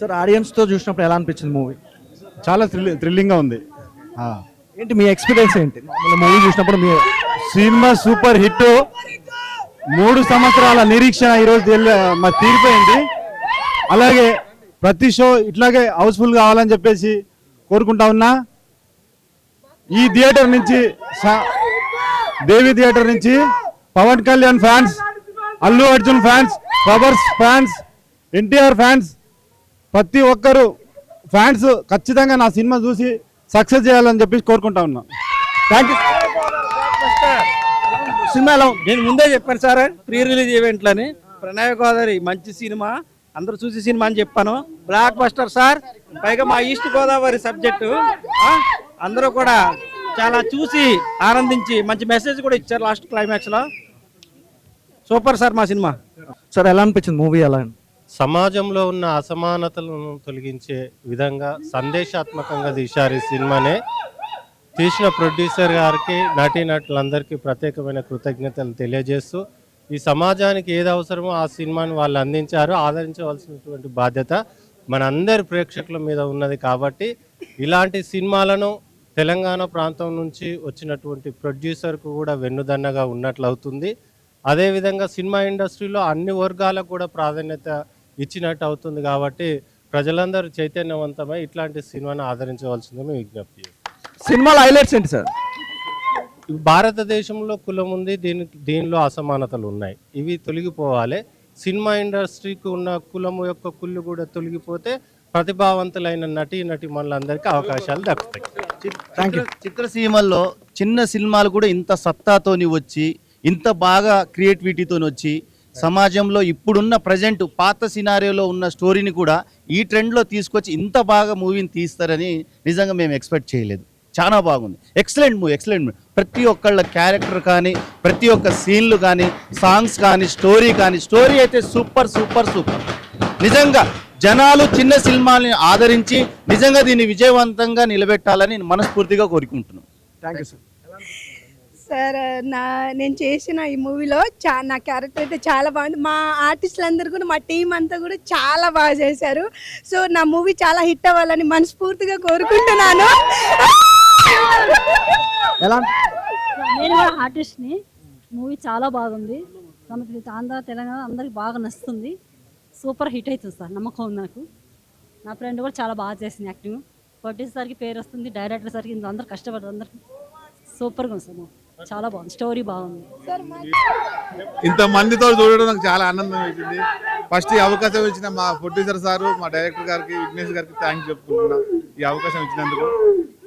Sir ఆడియన్స్తో చూసినప్పుడు ఎలా అనిపించింది మూవీ? చాలా థ్రిల్లింగ్గా ఉంది. ఏంటి మీ ఎక్స్పీరియన్స్ ఏంటి మూవీ చూసినప్పుడు? మీ సినిమా సూపర్ హిట్. 3 సంవత్సరాల నిరీక్షణ ఈరోజు మరి తీరిపోయింది. అలాగే ప్రతి షో ఇట్లాగే హౌస్ఫుల్ కావాలని చెప్పేసి కోరుకుంటా ఉన్నా. ఈ థియేటర్ నుంచి దేవి థియేటర్ నుంచి Pawan Kalyan fans, Allu Arjun fans, Prabhas fans, NTR fans, ప్రతి ఒక్కరు ఫ్యాన్స్ ఖచ్చితంగా నా సినిమా చూసి సక్సెస్ చేయాలని చెప్పేసి కోరుకుంటా ఉన్నా. Thank you. సినిమాలో నేను ముందే చెప్పాను సార్, ప్రీ రిలీజ్ ఈవెంట్లని ప్రణయ గోదావరి మంచి సినిమా, అందరూ చూసి సినిమా అని చెప్పాను. బ్లాక్ బస్టర్ సార్, పైగా మా ఈస్ట్ గోదావరి సబ్జెక్టు అందరూ కూడా చాలా చూసి ఆనందించి మంచి మెసేజ్ కూడా ఇచ్చారు లాస్ట్ క్లైమాక్స్లో. సూపర్ సార్ మా సినిమా. సార్ ఎలా అనిపించింది మూవీ? ఎలా సమాజంలో ఉన్న అసమానతలను తొలగించే విధంగా సందేశాత్మకంగా తీశారు ఈ సినిమానే. తీసిన ప్రొడ్యూసర్ గారికి, నటీనటులందరికీ ప్రత్యేకమైన కృతజ్ఞతలు తెలియజేస్తూ, ఈ సమాజానికి ఏది అవసరమో ఆ సినిమాని వాళ్ళు అందించారు. ఆదరించవలసినటువంటి బాధ్యత మనందరి ప్రేక్షకుల మీద ఉన్నది. కాబట్టి ఇలాంటి సినిమాలను తెలంగాణ ప్రాంతం నుంచి వచ్చినటువంటి ప్రొడ్యూసర్కు కూడా వెన్నుదన్నగా ఉన్నట్లు అవుతుంది. అదేవిధంగా సినిమా ఇండస్ట్రీలో అన్ని వర్గాలకు కూడా ప్రాధాన్యత ఇచ్చినట్టు అవుతుంది. కాబట్టి ప్రజలందరూ చైతన్యవంతమై ఇట్లాంటి సినిమాను ఆదరించవలసిందని విజ్ఞప్తి చేస్తాను. సినిమాలో హైలైట్స్ ఏంటి సార్? భారతదేశంలో కులం ఉంది, దీనిలో అసమానతలు ఉన్నాయి, ఇవి తొలగిపోవాలి. సినిమా ఇండస్ట్రీకి ఉన్న కులము యొక్క కుళ్ళు కూడా తొలగిపోతే ప్రతిభావంతులైన నటీమణులందరికీ అవకాశాలు దక్కుతాయి. చిత్రసీమల్లో చిన్న సినిమాలు కూడా ఇంత సత్తాతోని వచ్చి, ఇంత బాగా క్రియేటివిటీతో వచ్చి, సమాజంలో ఇప్పుడున్న ప్రజెంట్ పాత సినారియోలో ఉన్న స్టోరీని కూడా ఈ ట్రెండ్లో తీసుకొచ్చి ఇంత బాగా మూవీని తీస్తారని నిజంగా మేము ఎక్స్పెక్ట్ చేయలేదు. చాలా బాగుంది. Excellent movie. ప్రతి ఒక్కళ్ళ క్యారెక్టర్ కానీ, ప్రతి ఒక్క సీన్లు కానీ, సాంగ్స్ కానీ, స్టోరీ అయితే సూపర్. నిజంగా జనాలు చిన్న సినిమాని ఆదరించి నిజంగా దీన్ని విజయవంతంగా నిలబెట్టాలని మనస్ఫూర్తిగా కోరుకుంటున్నాను. Thank you sir. సార్ నేను చేసిన ఈ మూవీలో నా క్యారెక్టర్ అయితే చాలా బాగుంది. మా ఆర్టిస్టులు అందరూ కూడా, మా టీం అంతా కూడా చాలా బాగా చేశారు. సో నా మూవీ చాలా హిట్ అవ్వాలని మనస్ఫూర్తిగా కోరుకుంటున్నాను. నేను కూడా ఆర్టిస్ట్ని. మూవీ చాలా బాగుంది. ఆంధ్ర తెలంగాణ అందరికి బాగా నచ్చుతుంది. సూపర్ హిట్ అవుతుంది సార్, నమ్మకం ఉంది నాకు. నా ఫ్రెండ్ కూడా చాలా బాగా చేసింది యాక్టింగ్. ప్రొడ్యూసర్కి పేరు వస్తుంది, డైరెక్టర్ సార్కి, ఇందులో అందరు కష్టపడరు, అందరికి సూపర్గా ఉంది సార్. చాలా బాగుంది, స్టోరీ బాగుంది. ఇంతమందితో చూడడం నాకు చాలా ఆనందం అవుతుంది. ఫస్ట్ ఈ అవకాశం ఇచ్చిన మా ప్రొడ్యూసర్ సారు, మా డైరెక్టర్ గారికి, విఘ్నేష్ గారికి థ్యాంక్స్ చెప్పుకుంటున్నా. ఈ అవకాశం ఇచ్చినందుకు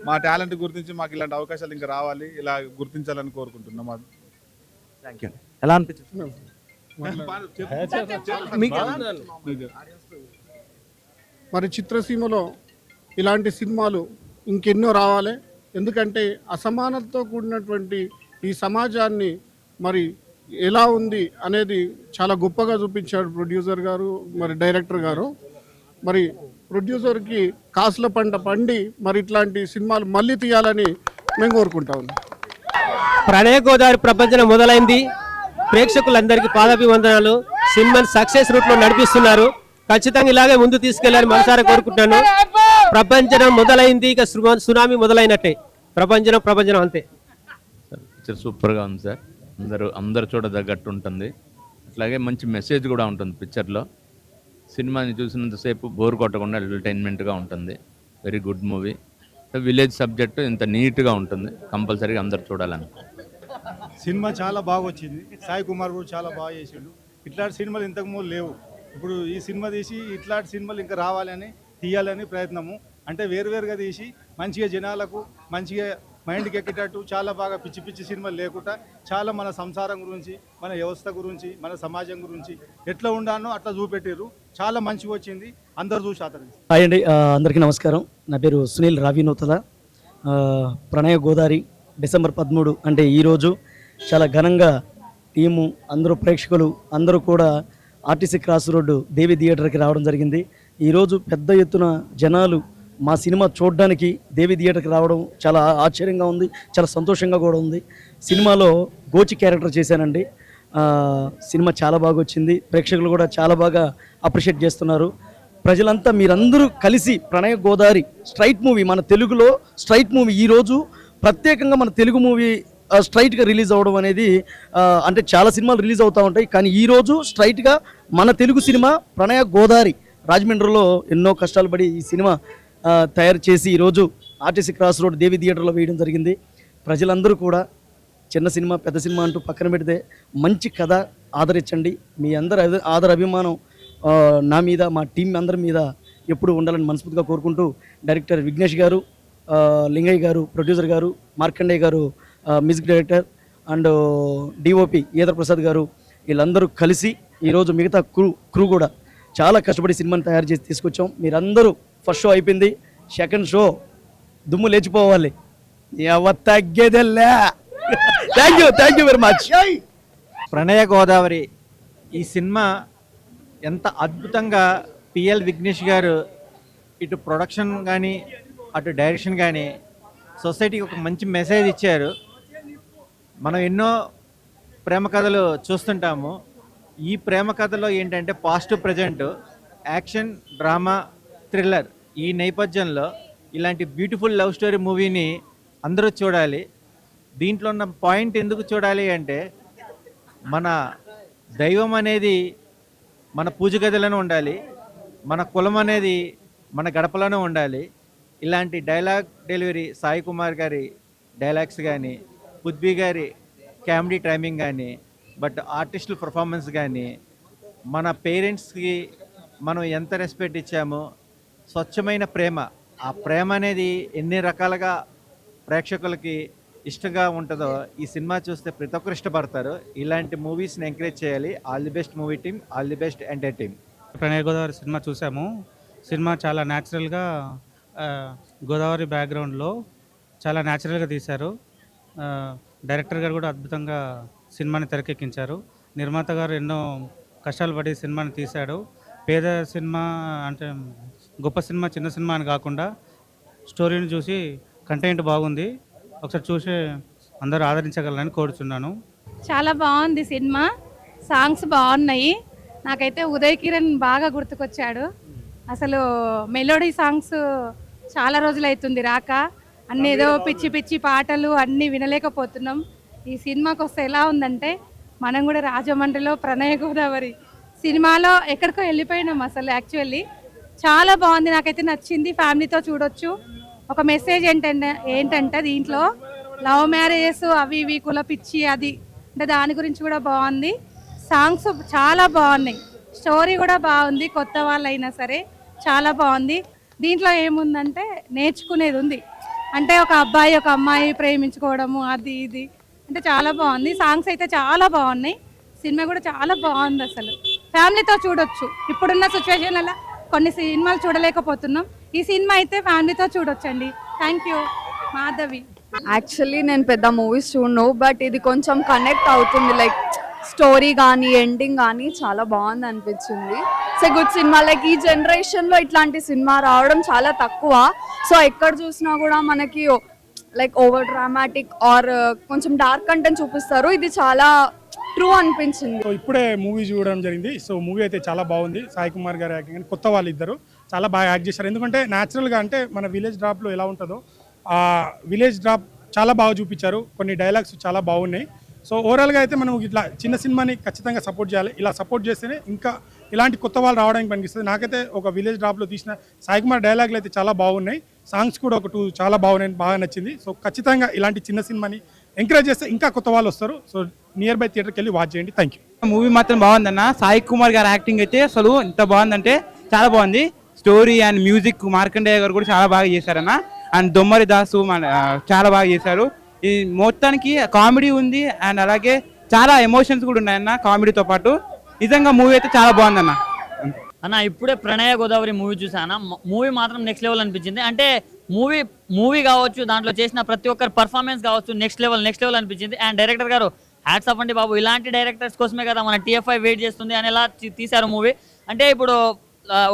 మా టాలెంట్ గుర్తించి మాకు ఇలాంటి అవకాశాలు ఇంకా రావాలి, ఇలా గుర్తించాలని కోరుకుంటున్నాం. Thank you. ఎలా అనిపించింది? మరి చిత్రసీమలో ఇలాంటి సినిమాలు ఇంకెన్నో రావాలి. ఎందుకంటే అసమానతతో కూడినటువంటి ఈ సమాజాన్ని మరి ఎలా ఉంది అనేది చాలా గొప్పగా చూపించాడు ప్రొడ్యూసర్ గారు, మరి డైరెక్టర్ గారు. మరి ప్రొడ్యూసర్కి కాసుల పండి మరి ఇట్లాంటి సినిమాలు మళ్ళీ తీయాలని మేము కోరుకుంటా ఉన్నాం. ప్రణయ గోదావరి ప్రపంచం మొదలైంది. ప్రేక్షకులందరికీ పాదాభివందనాలు. సినిమాని సక్సెస్ రూట్లో నడిపిస్తున్నారు. ఖచ్చితంగా ఇలాగే ముందు తీసుకెళ్లాలని మనసారా కోరుకుంటున్నాను. ప్రపంచం మొదలైంది, ఇక సునామీ మొదలైనట్టే. ప్రపంచం అంతే. పిక్చర్ సూపర్గా ఉంది సార్. అందరు చూడదగ్గట్టు ఉంటుంది. అట్లాగే మంచి మెసేజ్ కూడా ఉంటుంది పిక్చర్లో. సినిమాని చూసినంతసేపు బోర్ కొట్టకుండా ఎంటర్టైన్మెంట్గా ఉంటుంది. Very good movie. Village subject ఇంత నీట్గా ఉంటుంది. కంపల్సరీగా అందరు చూడాలని. సినిమా చాలా బాగా వచ్చింది. సాయి కుమార్ కూడా చాలా బాగా చేసిండు. ఇట్లాంటి సినిమాలు ఇంతకుముందు లేవు. ఇప్పుడు ఈ సినిమా తీసి ఇట్లాంటి సినిమాలు ఇంకా రావాలని, తీయాలని ప్రయత్నము. అంటే వేరువేరుగా తీసి మంచిగా జనాలకు మంచిగా మైండ్కి ఎక్కేటట్టు చాలా బాగా పిచ్చి సినిమాలు లేకుండా చాలా మన సంసారం గురించి, మన వ్యవస్థ గురించి, మన సమాజం గురించి ఎట్లా ఉండానో అట్లా చూపెట్టారు. చాలా మంచిగా వచ్చింది. అందరు చూసి ఆదరించారు. హాయ్ అండి, అందరికీ నమస్కారం. నా పేరు సునీల్ రావి నూతల. ప్రణయ గోదావరి డిసెంబర్ 13 అంటే ఈరోజు చాలా ఘనంగా టీము, అందరూ ప్రేక్షకులు అందరూ కూడా ఆర్టీసీ క్రాస్ రోడ్డు దేవి థియేటర్కి రావడం జరిగింది. ఈరోజు పెద్ద ఎత్తున జనాలు మా సినిమా చూడడానికి దేవి థియేటర్కి రావడం చాలా ఆశ్చర్యంగా ఉంది, చాలా సంతోషంగా కూడా ఉంది. సినిమాలో గోచి క్యారెక్టర్ చేశానండి. సినిమా చాలా బాగా వచ్చింది. ప్రేక్షకులు కూడా చాలా బాగా అప్రిషియేట్ చేస్తున్నారు. ప్రజలంతా మీరందరూ కలిసి ప్రణయ గోదావరి స్ట్రైట్ మూవీ, మన తెలుగులో స్ట్రైట్ మూవీ ఈరోజు ప్రత్యేకంగా మన తెలుగు మూవీ స్ట్రైట్గా రిలీజ్ అవ్వడం అనేది అంటే చాలా సినిమాలు రిలీజ్ అవుతూ ఉంటాయి, కానీ ఈరోజు స్ట్రైట్గా మన తెలుగు సినిమా ప్రణయ గోదావరి రాజమండ్రిలో ఎన్నో కష్టాలు పడి ఈ సినిమా తయారు చేసి ఈరోజు ఆర్టీసీ క్రాస్ రోడ్ దేవి థియేటర్లో వేయడం జరిగింది. ప్రజలందరూ కూడా చిన్న సినిమా పెద్ద సినిమా అంటూ పక్కన పెడితే మంచి కథ ఆదరించండి. మీ అందరి ఆదర అభిమానం నా మీద, మా టీం అందరి మీద ఎప్పుడు ఉండాలని మనస్ఫూర్తిగా కోరుకుంటూ డైరెక్టర్ విఘ్నేష్ గారు, లింగయ్య గారు ప్రొడ్యూసర్ గారు, మార్కండేయ గారు music director and DOP either Prasad గారు వీళ్ళందరూ కలిసి ఈరోజు మిగతా క్రూ కూడా చాలా కష్టపడి సినిమాని తయారు చేసి తీసుకొచ్చాం. మీరందరూ ఫస్ట్ షో అయిపోయింది, సెకండ్ షో దుమ్ము లేచిపోవాలి. తగ్గేదెల్లా. Thank you very much. Pranaya Godavari ఈ సినిమా ఎంత అద్భుతంగా పిఎల్ విఘ్నేష్ గారు ఇటు ప్రొడక్షన్ కానీ అటు డైరెక్షన్ కానీ సొసైటీకి ఒక మంచి మెసేజ్ ఇచ్చారు. మనం ఎన్నో ప్రేమ కథలు చూస్తుంటాము. ఈ ప్రేమ కథలో ఏంటంటే past present action drama thriller ఈ నేపథ్యంలో ఇలాంటి బ్యూటిఫుల్ లవ్ స్టోరీ మూవీని అందరూ చూడాలి. దీంట్లో ఉన్న పాయింట్ ఎందుకు చూడాలి అంటే మన దైవం అనేది మన పూజ గదిలోనే ఉండాలి, మన కులం అనేది మన గడపలోనే ఉండాలి. ఇలాంటి డైలాగ్ డెలివరీ సాయి కుమార్ గారి డైలాగ్స్ కానీ, పృథ్వీ గారి కామెడీ టైమింగ్ కానీ, బట్ ఆర్టిస్టుల పర్ఫార్మెన్స్ కానీ, మన పేరెంట్స్కి మనం ఎంత రెస్పెక్ట్ ఇచ్చామో స్వచ్ఛమైన ప్రేమ, ఆ ప్రేమ అనేది ఎన్ని రకాలుగా ప్రేక్షకులకి ఇష్టంగా ఉంటుందో ఈ సినిమా చూస్తే ప్రతి ఒక్కరు ఇష్టపడతారు. ఇలాంటి మూవీస్ని ఎంకరేజ్ చేయాలి. All the best movie team, all the best entire team. Pranaya Godavari cinema చూసాము. సినిమా చాలా న్యాచురల్గా గోదావరి బ్యాక్గ్రౌండ్లో చాలా న్యాచురల్గా తీశారు. డైరెక్టర్ గారు కూడా అద్భుతంగా సినిమాని తెరకెక్కించారు. నిర్మాత గారు ఎన్నో కష్టాలు పడి సినిమాని తీశాడు. పేద సినిమా అంటే గొప్ప సినిమా చిన్న సినిమా అని కాకుండా స్టోరీని చూసి కంటెంట్ బాగుంది, ఒకసారి చూసి అందరూ ఆదరించగలరని కోరుచున్నాను. చాలా బాగుంది సినిమా, సాంగ్స్ బాగున్నాయి. నాకైతే ఉదయ్ కిరణ్ బాగా గుర్తుకొచ్చాడు. అసలు మెలోడీ సాంగ్స్ చాలా రోజులు అవుతుంది రాక, అన్నీ ఏదో పిచ్చి పిచ్చి పాటలు అన్నీ వినలేకపోతున్నాం. ఈ సినిమాకి వస్తే ఎలా ఉందంటే మనం కూడా రాజమండ్రిలో ప్రణయ గోదావరి సినిమాలో ఎక్కడికో వెళ్ళిపోయినాం. అసలు యాక్చువల్లీ చాలా బాగుంది, నాకైతే నచ్చింది. ఫ్యామిలీతో చూడొచ్చు. ఒక మెసేజ్ ఏంటంటే దీంట్లో లవ్ మ్యారేజెస్ అవి ఇవి కుల పిచ్చి అది అంటే దాని గురించి కూడా బాగుంది. సాంగ్స్ చాలా బాగున్నాయి, స్టోరీ కూడా బాగుంది. కొత్త వాళ్ళు అయినా సరే చాలా బాగుంది. దీంట్లో ఏముందంటే నేర్చుకునేది ఉంది. అంటే ఒక అబ్బాయి ఒక అమ్మాయి ప్రేమించుకోవడము అది ఇది అంటే చాలా బాగుంది. సాంగ్స్ అయితే చాలా బాగున్నాయి. సినిమా కూడా చాలా బాగుంది. అసలు ఫ్యామిలీతో చూడొచ్చు. ఇప్పుడున్న సిచ్యువేషన్లలో కొన్ని సినిమాలు చూడలేకపోతున్నాం. ఈ సినిమా అయితే ఫ్యామిలీతో చూడొచ్చండి. Thank you. మాధవి. యాక్చువల్లీ నేను పెద్ద మూవీస్ చూడను, బట్ ఇది కొంచెం కనెక్ట్ అవుతుంది. లైక్ స్టోరీ కానీ ఎండింగ్ కానీ చాలా బాగుంది అనిపించింది. So good cinema. లైక్ ఈ జనరేషన్లో ఇట్లాంటి సినిమా రావడం చాలా తక్కువ. సో ఎక్కడ చూసినా కూడా మనకి లైక్ ఓవర్ డ్రామాటిక్ ఆర్ కొంచెం డార్క్ కంటెంట్ చూపిస్తారు. ఇది చాలా ట్రూ అనిపించింది. సో ఇప్పుడే మూవీ చూడడం జరిగింది. సో మూవీ అయితే చాలా బాగుంది. సాయి కుమార్ గారు యాక్టింగ్ అని కొత్త వాళ్ళు ఇద్దరు చాలా బాగా యాక్ట్ చేశారు. ఎందుకంటే న్యాచురల్గా అంటే మన విలేజ్ డ్రాప్లో ఎలా ఉంటుందో ఆ విలేజ్ డ్రాప్ చాలా బాగా చూపించారు. కొన్ని డైలాగ్స్ చాలా బాగున్నాయి. సో ఓవరాల్గా అయితే మనం ఇట్లా చిన్న సినిమాని ఖచ్చితంగా సపోర్ట్ చేయాలి. ఇలా సపోర్ట్ చేస్తేనే ఇంకా ఇలాంటి కొత్త వాళ్ళు రావడానికి పనిపిస్తుంది. నాకైతే ఒక విలేజ్ డ్రాప్లో తీసిన సాయి కుమార్ డైలాగులు అయితే చాలా బాగున్నాయి. సాంగ్స్ కూడా ఒక 2 చాలా బాగున్నాయి, బాగా నచ్చింది. సో ఖచ్చితంగా ఇలాంటి చిన్న సినిమాని ఎంకరేజ్ చేస్తే ఇంకా కొత్త వాళ్ళు వస్తారు. సో నియర్ బై థియేటర్కి వెళ్ళి వాచ్ చేయండి. Thank you. మూవీ మాత్రం బాగుందన్న. సాయి కుమార్ గారి యాక్టింగ్ అయితే అసలు ఎంత బాగుందంటే చాలా బాగుంది. స్టోరీ అండ్ మ్యూజిక్ మార్కండేయ గారు కూడా చాలా బాగా చేశారన్న. అండ్ దొమ్మరి దాసు చాలా బాగా చేశారు. ఈ మొత్తానికి కామెడీ ఉంది అండ్ అలాగే చాలా ఎమోషన్స్ కూడా ఉన్నాయన్న కామెడీతో పాటు. నిజంగా మూవీ అయితే చాలా బాగుందన్న. అన్న ఇప్పుడే ప్రణయ గోదావరి మూవీ చూసాను. మూవీ మాత్రం నెక్స్ట్ లెవెల్ అనిపించింది. అంటే మూవీ కావచ్చు, దాంట్లో చేసిన ప్రతి ఒక్కరి పర్ఫార్మెన్స్ కావచ్చు నెక్స్ట్ లెవెల్ అనిపించింది. అండ్ డైరెక్టర్ గారు హ్యాట్స్ ఆఫ్ అండి బాబు. ఇలాంటి డైరెక్టర్స్ కోసమే కదా మన TFI వెయిట్ చేస్తుంది అని ఎలా తీశారు మూవీ. అంటే ఇప్పుడు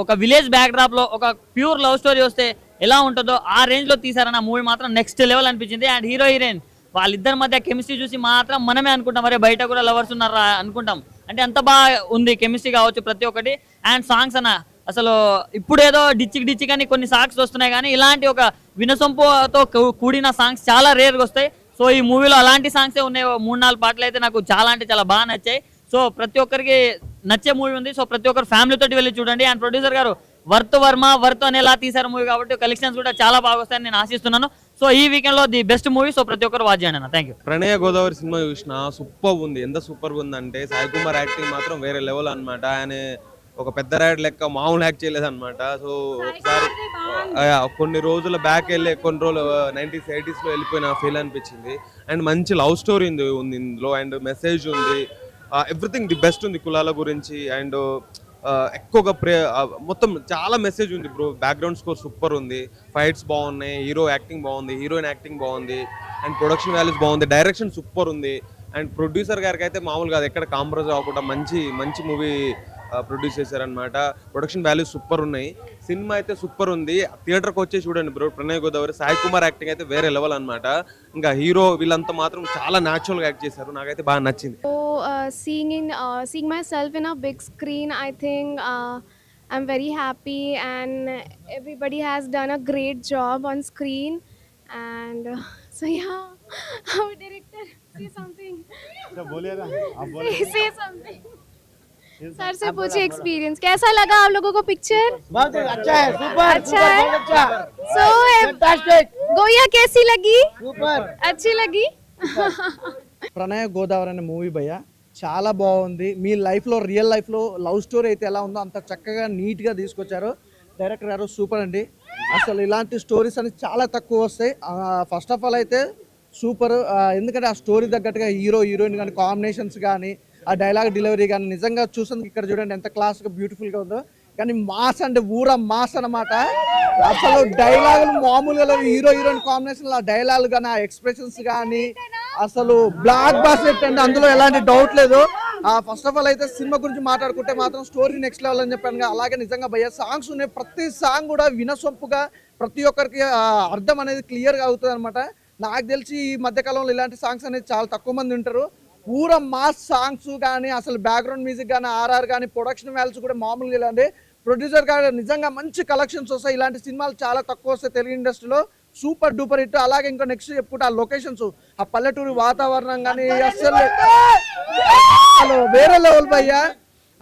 ఒక విలేజ్ బ్యాక్ డ్రాప్ లో ఒక ప్యూర్ లవ్ స్టోరీ వస్తే ఎలా ఉంటుందో ఆ రేంజ్ లో తీశారన్న మూవీ మాత్రం నెక్స్ట్ లెవెల్ అనిపించింది. అండ్ హీరో హీరోయిన్ వాళ్ళిద్దరి మధ్య కెమిస్ట్రీ చూసి మాత్రం మనమే అనుకుంటాం, అరే బయట కూడా లవర్స్ ఉన్నారా అనుకుంటాం. అంటే అంత బాగా ఉంది కెమిస్ట్రీ కావచ్చు ప్రతి ఒక్కటి. అండ్ సాంగ్స్ అన్న అసలు ఇప్పుడేదో డిచ్చిక్ అని కొన్ని సాంగ్స్ వస్తున్నాయి, కానీ ఇలాంటి ఒక వినసొంపుతో కూడిన సాంగ్స్ చాలా రేర్గా వస్తాయి. సో ఈ మూవీలో అలాంటి సాంగ్సే ఉన్నాయి. 3-4 పాటలు అయితే నాకు చాలా అంటే చాలా బాగా నచ్చాయి. సో ప్రతి ఒక్కరికి నచ్చే మూవీ ఉంది. సో ప్రతి ఒక్కరు ఫ్యామిలీతో వెళ్ళి చూడండి. అండ్ ప్రొడ్యూసర్ గారు వర్త్ అనేలా తీసారు మూవీ, కాబట్టి కలెక్షన్స్ కూడా చాలా బాగా వస్తాయని నేను ఆశిస్తున్నాను. సో ఈ వీకెండ్ లో ది బెస్ట్ మూవీ. సో ప్రతి ఒక్కరు వాచ్ చేయండి అన్న. Thank you. Pranaya Godavari cinema చూసిన సూపర్ ఉంది. ఎంత సూపర్ ఉందంటే సాయి కుమార్ యాక్టింగ్ మాత్రం వేరే లెవెల్ అనమాట. ఆయన ఒక పెద్ద రైడ్ లెక్క మామూలు యాక్ట్ చేయలేదు అనమాట. సో ఒకసారి కొన్ని రోజుల బ్యాక్ వెళ్ళి కొన్ని రోజులు 90s 80s లో వెళ్ళిపోయిన ఫీల్ అనిపించింది. అండ్ మంచి లవ్ స్టోరీ ఉంది ఇందులో. అండ్ మెసేజ్ ఉంది. ఎవ్రీథింగ్ ది బెస్ట్ ఉంది కులాల గురించి. అండ్ ఎక్కువగా మొత్తం చాలా మెసేజ్ ఉంది బ్రో. బ్యాక్గ్రౌండ్ స్కోర్ సూపర్ ఉంది. ఫైట్స్ బాగున్నాయి. హీరో యాక్టింగ్ బాగుంది. హీరోయిన్ యాక్టింగ్ బాగుంది. అండ్ ప్రొడక్షన్ వాల్యూస్ బాగుంది. డైరెక్షన్ సూపర్ ఉంది. అండ్ ప్రొడ్యూసర్ గారికి అయితే మామూలుగా అది ఎక్కడ కాంప్రమైజ్ అవ్వకుండా మంచి మూవీ ప్రొడ్యూస్ చేశారనమాట. ప్రొడక్షన్ వాల్యూస్ సూపర్ ఉన్నాయి. సినిమా అయితే సూపర్ ఉంది. థియేటర్కి వచ్చి చూడండి బ్రో. ప్రణయ గోదావరి. సాయి కుమార్ యాక్టింగ్ అయితే వేరే లెవెల్ అనమాట. ఇంకా హీరో వీళ్ళంతా మాత్రం చాలా న్యాచురల్గా యాక్ట్ చేశారు. నాకైతే బాగా నచ్చింది. Seeing myself in a big screen, I think I'm very happy, and everybody has done a great job on screen. And so yeah, our director, say something. Say something. Sir से पूछे experience कैसा लगा आप लोगों को picture? बहुत अच्छा है, सुपर, अच्छा है। अच्छा। So गोया कैसी लगी? सुपर, अच्छी लगी। ప్రణయ గోదావరి అనే మూవీ భయ్య చాలా బాగుంది. మీ లైఫ్లో రియల్ లైఫ్లో లవ్ స్టోరీ అయితే ఎలా ఉందో అంత చక్కగా నీట్గా తీసుకొచ్చారు. డైరెక్టర్ గారు సూపర్ అండి. అసలు ఇలాంటి స్టోరీస్ అనేది చాలా తక్కువ వస్తాయి. ఫస్ట్ ఆఫ్ ఆల్ అయితే సూపర్. ఎందుకంటే ఆ స్టోరీ తగ్గట్టుగా హీరోయిన్ కానీ కాంబినేషన్స్ కానీ ఆ డైలాగ్ డెలివరీ కానీ నిజంగా చూసేందుకు ఇక్కడ చూడండి ఎంత క్లాస్గా బ్యూటిఫుల్గా ఉందో. కానీ మాస్ అంటే ఊర మాస్ అన్నమాట. అసలు డైలాగులు మామూలుగా లేవు. హీరోయిన్ కాంబినేషన్ ఆ డైలాగ్ కానీ ఆ ఎక్స్ప్రెషన్స్ కానీ అసలు బ్లాక్ బాస్టర్ అండి. అందులో ఎలాంటి డౌట్ లేదు. ఫస్ట్ ఆఫ్ ఆల్ అయితే సినిమా గురించి మాట్లాడుకుంటే మాత్రం స్టోరీ నెక్స్ట్ లెవెల్ అని చెప్పాను. అలాగే నిజంగా భయ్య సాంగ్స్ ఉన్నాయి. ప్రతి సాంగ్ కూడా వినసొంపుగా ప్రతి ఒక్కరికి అర్థం అనేది క్లియర్గా అవుతుంది అనమాట. నాకు తెలిసి ఈ మధ్యకాలంలో ఇలాంటి సాంగ్స్ అనేది చాలా తక్కువ మంది ఉంటారు. పూర మాస్ సాంగ్స్ కానీ అసలు బ్యాక్గ్రౌండ్ మ్యూజిక్ కానీ ఆర్ఆర్ కానీ ప్రొడక్షన్ వాల్యూస్ కూడా మామూలుగా ఇలాంటి ప్రొడ్యూసర్ గారు నిజంగా మంచి కలెక్షన్స్ వస్తాయి. ఇలాంటి సినిమాలు చాలా తక్కువ వస్తాయి తెలుగు ఇండస్ట్రీలో. Super duper hit. అలాగే ఇంకా నెక్స్ట్ చెప్పుకుంటే ఆ లొకేషన్స్ ఆ పల్లెటూరు వాతావరణం కానీ అసలు వేరే లెవెల్ భయ్యా.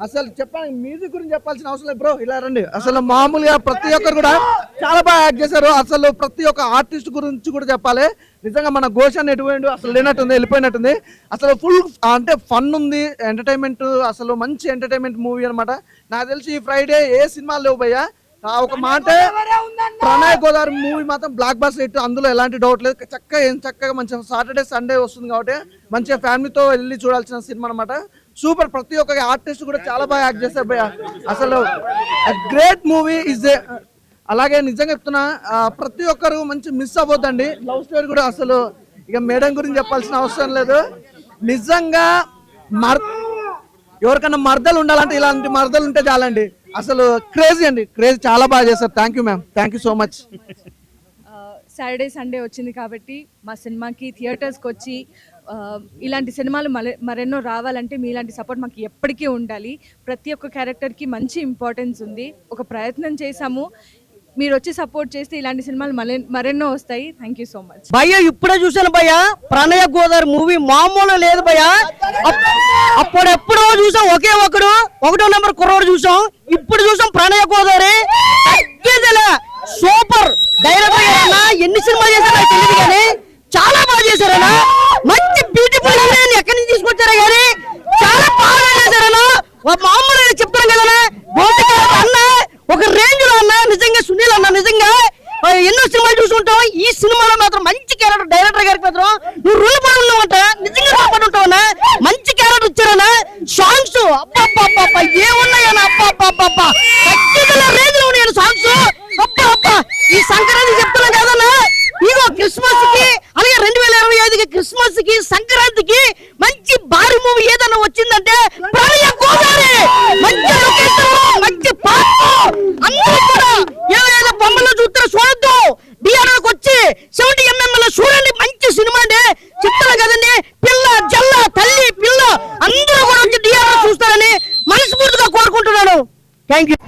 అసలు చెప్పాలి మ్యూజిక్ గురించి చెప్పాల్సిన అవసరం లేదు బ్రో. ఇలా రండి. అసలు మామూలుగా ప్రతి ఒక్కరు కూడా చాలా బాగా యాక్ట్ చేశారు. అసలు ప్రతి ఒక్క ఆర్టిస్ట్ గురించి కూడా చెప్పాలి. నిజంగా మన ఘోష్ ఎటువంటి అసలు లేనట్టుంది, వెళ్ళిపోయినట్టుంది. అసలు ఫుల్ అంటే ఫన్ ఉంది, ఎంటర్టైన్మెంట్. అసలు మంచి ఎంటర్టైన్మెంట్ మూవీ అనమాట. నాకు తెలిసి ఈ ఫ్రైడే ఏ సినిమాలు లేవు భయ్యా. ఒక మాట ప్రణయ గోదావరి మూవీ మాత్రం బ్లాక్ బాస్టర్ హిట్. అందులో ఎలాంటి డౌట్ లేదు. చక్కగా మంచిగా సాటర్డే సండే వస్తుంది కాబట్టి మంచిగా ఫ్యామిలీతో వెళ్ళి చూడాల్సిన సినిమా అనమాట. సూపర్. ప్రతి ఒక్క ఆర్టిస్ట్ కూడా చాలా బాగా యాక్ట్ చేస్తారు భయ్య. అసలు గ్రేట్ మూవీ ఇస్ ఏ. అలాగే నిజంగా చెప్తున్నా ప్రతి ఒక్కరు మంచి మిస్ అవ్వద్దండి. లవ్ స్టోరీ కూడా అసలు ఇక మేడం గురించి చెప్పాల్సిన అవసరం లేదు. నిజంగా ఎవరికన్నా మర్దలు ఉండాలంటే ఇలాంటి మర్దలు ఉంటే చాలండి. అసలు క్రేజీ అండి, క్రేజీ. చాలా బాగా చేస్తారు. Thank you ma'am. Thank you so much. Saturday Sunday వచ్చింది కాబట్టి మా సినిమాకి థియేటర్స్కి వచ్చి ఇలాంటి సినిమాలు మరెన్నో రావాలంటే మీలాంటి సపోర్ట్ మాకు ఎప్పటికీ ఉండాలి. ప్రతి ఒక్క క్యారెక్టర్కి మంచి ఇంపార్టెన్స్ ఉంది. ఒక ప్రయత్నం చేశాము. మీరు వచ్చి సపోర్ట్ చేస్తే ఇలాంటి సినిమాలు మరెన్నో వస్తాయి. థ్యాంక్ యూ సో మచ్ భయ్య. ఇప్పుడే చూసాను భయ్య ప్రణయ గోదావరి మూవీ. మామూలు లేదు భయ్య. అప్పుడెప్పుడో చూసాం ఒకటో నెంబర్ కుర్రోడు చూసాం. ఇప్పుడు చూసాం ప్రణయ గోదావరి. సూపర్. డైరెక్టర్ గారన్నా ఎన్ని సినిమాలు చేశారో తెలియదు కానీ చాలా బాగా చేశారన్నా. మంచి బ్యూటిఫుల్ హీరోయిన్ ఎక్కడి నుంచి తీసుకొచ్చారా కానీ చాలా బాగా చేశారన్నా. మామూలు చెప్తాను కదా అన్న ఒక రేంజ్ లో అన్న. నిజంగా సునీల్ అన్న నిజంగా ఎన్నో సినిమాలు చూసుకుంటావు. ఈ సినిమాలో మాత్రం మంచి క్యారెక్టర్. డైరెక్టర్ గారికి మాత్రం నువ్వు రూల్ పడి ఉన్నావంట. నిజంగా రూల్ పడి ఉంటావన్నా. మంచి క్యారెక్టర్ ఇచ్చారన్నా. సాంగ్స్ అబ్బా ఏమున్నాయన్నా. అబ్బా రేంజ్ లో ఉన్నాయి సాంగ్స్. అబ్బా ఈ సంక్రాంతి చెప్తున్నా కదన్నా. ఇగో క్రిస్మస్ కి అలాగే 2025కి క్రిస్మస్ కి సంక్రాంతికి మంచి భారీ మూవీ ఏదన్నా వచ్చిందంటే ప్రణయ గోదావరి. మంచి లొకేషన్, మంచి పాట. అందరూ కూడా ఏదో బొమ్మలో చూస్తే చూడొద్దు. డిఆర్కి వచ్చి 70mm లో చూడండి. మంచి సినిమా అండి. చెప్తున్నా కదండి. పిల్ల జల్ల తల్లి పిల్ల అందరూ కూడా వచ్చి డిఆర్ చూస్తారని మనస్ఫూర్తిగా కోరుకుంటున్నాను. Thank you.